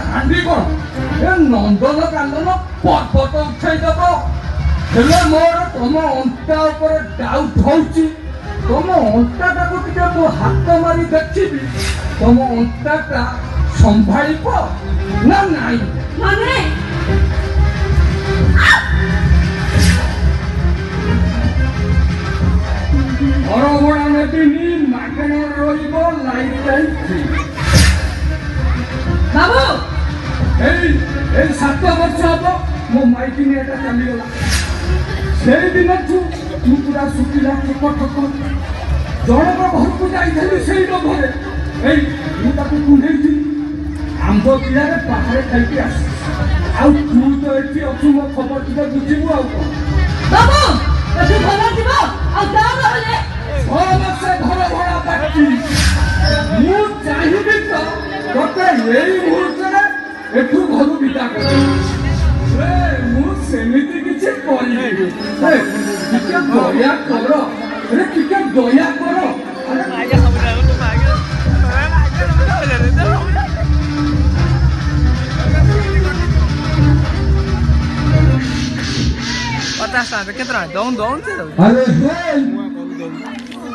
ହାଣ୍ଡି କଣ ଏ ନନ୍ଦନ କାନ୍ଦନ ପର୍ବତ ଉଠେଇଦବ। ହେଲେ ମୋର ତମ ଅଣ୍ଟା ଉପରେ ଡାଉଟ ହଉଛି। ତମ ଅଣ୍ଟାଟାକୁ ଟିକେ ମୁଁ ହାତ ମାରି ଦେଖିବି ତମ ଅଣ୍ଟାଟା ସମ୍ଭାଳିବ ନା ନାଇଁ। ମାନେ ଘର ଭଡ଼ା ନେବିନି, ମାଗଣା ରହିବ, ଲାଇଫ ଟାଇମ୍ ଫ୍ରି। ବାବୁ ଏଇ 7 ବର୍ଷ ହବ ମୋ ମାଇକିନିଆଟା ଚାଲିଗଲା। ସେଇ ଦିନଠୁ ମୁଁ ପୁରା ଶୁଖିଲା ଠକ ଠକ। ଜଣଙ୍କ ଘରକୁ ଯାଇଥିଲି ସେଇ ଲୋଭରେ ଏଇ ମୁଁ ତାକୁ କୁଣ୍ଡେଇଥିଲି। ଆମ୍ବ କିଳାରେ ବାହାରେ ଖାଇକି ଆସି। ଆଉ ତୁ ତ ଏଠି ଅଛୁ, ମୋ ଖବର ଟିକେ ବୁଝିବୁ ଆଉ କଣ। ବାବୁ ଏଠି ଭଲ ଥିବ ଆଉ ଯାଅ ନହେଲେ। 6 ମାସ ଘର ଭଡ଼ା ବାକି। ମୁଁ ଚାହିଁବି ତ ତତେ ଏଇ ମୁହୂର୍ତ୍ତରେ ଏଠୁ ଘରୁ ବିଦା କରିବି। ମୁଁ ସେମିତି କିଛି କରିବି। ଟିକେ ଦୟା କର, ଟିକେ ଦୟା କର। पचास केतना दौन दौन से अरे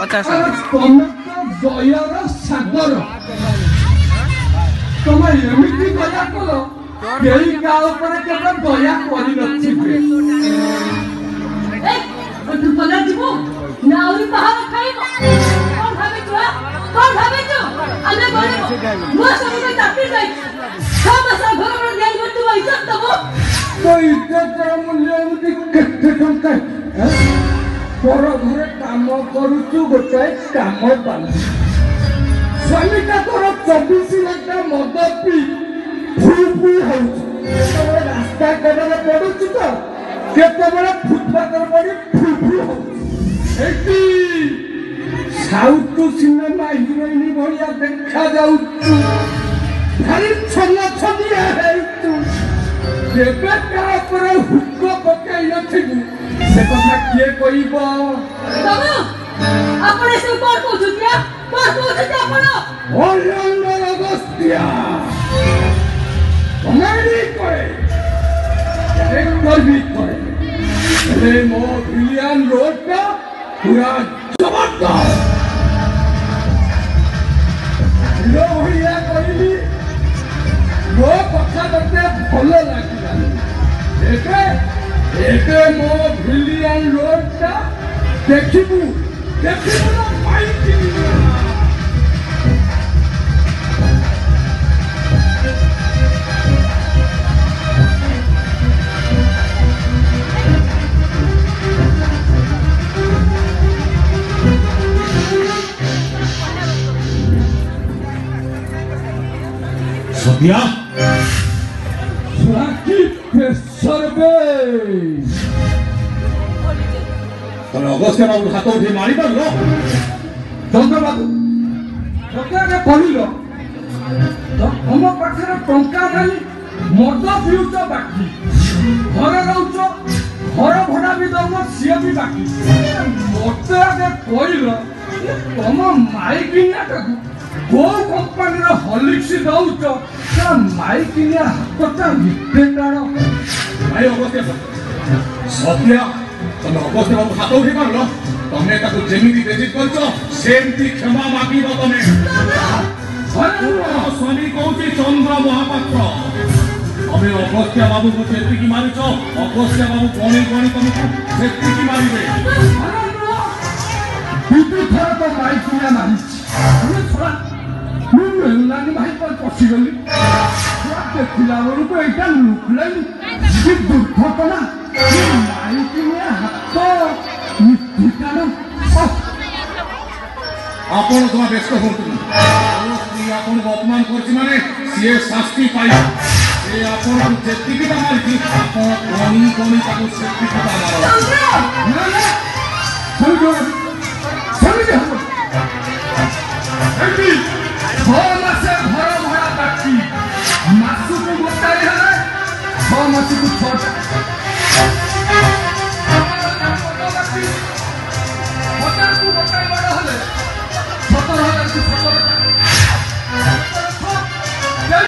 50 ତମେ ତ ଦୟାର ସାଗର। ତମେ ଏମିତି ଦୟା କଲ କେହି କାହା ଉପରେ କେବେ ଦୟା କରିନଥିବେ। ତୁ କଲା ଯିବୁ ନା ଆହୁରି ବାହାର ଖାଇବ। କଣ ଭାବିଛୁ କଣ ଭାବିଛୁ? ଆମେ ଗରିବ ମୋ ସବୁକୁ ଚାପି ଯାଇଛି। 6 ମାସ ଘର ଭଡ଼ା ଦିଆଯିବ, ତୁ ଇଜ୍ଜତ ଦବୁ। ତ ଇଜ୍ଜତର ମୂଲ୍ୟ ଏମିତି କେତେ ଟଙ୍କା? ପର ଘରେ କାମ କରୁଛୁ, ଗୋଟାଏ କାମ ପାଲ। ସ୍ୱାମୀଟା ତୋର 24 ଘଣ୍ଟା ମଦ ପିଇ ଫୁଇ ଫୁଇ ହଉଛି। କେତେବେଳେ ରାସ୍ତା କଡ଼ରେ ପଡୁଛି ତ କେତେବେଳେ ଫୁଟପାଥରେ ପଡି ଫୁଇ ଫୁଇ ହଉଛି। ଏଠି ସାଉଥ ସିନେମା ହିରୋଇନ ଭଳିଆ ଦେଖା ଯାଉଛୁ। ଭାରି ଛନ ଛନିଆ ହେଇଛୁ। କେବେ କାହା ଉପରେ ହୁକ ପକେଇ ନଥିବୁ ସେ କଥା କିଏ କହିବ? ବାବୁ ଆପଣ ଏସବୁ କଣ କହୁଛନ୍ତି? କଣ କହୁଛନ୍ତି ଆପଣ? ଅଲଣ୍ଡର ଅଗସ୍ତିଆ କମେଡି କରେ, କ୍ୟାରେକ୍ଟର ବି କରେ। ହେଲେ ମୋ ଭିଲିଆନ ରୋଲଟା ପୁରା ଜବରଦସ୍ତ। ହିରୋ ଭଳିଆ କହିଲି, ମୋ କଥା ତତେ ଭଲ ଲାଗିଲାନି। ଏବେ ମୋ ଭିଲିଆନ ରୋଲଟା ଦେଖିବୁ ନା ପାଇକି। सत्या तुम अगस्त बाबू हाथ उठे मारी पार चंद्रबाबू कहल तुम पाखे टंका नहीं, मद पिउच बाकी, घर रोच, घर भड़ा भी दम सी भी बाकी। मत आगे कहल तुम माइकिनिया को कंपानी हलिक्स दौच माइकिनिया हाथटा निके टाण। भाई अगस्त सत्या तुम अगस्त बाबू हाथ उठे पार तमें जमी बेजित कर क्षमा मागिब। तमें स्वामी कौन चंद्र महापात्र तमें अगस्त्या बाबू को जी मारिच, अगस्त्या बाबू गणी गणी तुमको जी मारे। थर तो माइकिनिया मारी मेलानी भाई पर पशिगली देखला बेलू को यहाँ लुकल कि दुर्घटना माइकिनिया हाथ निकाल। आपण तुम व्यस्त हो स्त्री आपन को अपमान करछि माने से शास्ति पाई। से आपण को जेति की मारछि आपण कोनी कोनी ताको सेति की मारो। ना ना समझो समझो एबी 6 मास घर भड़ा बाकी, मासु को गोटाए है 6 मास को 6टा। ସତ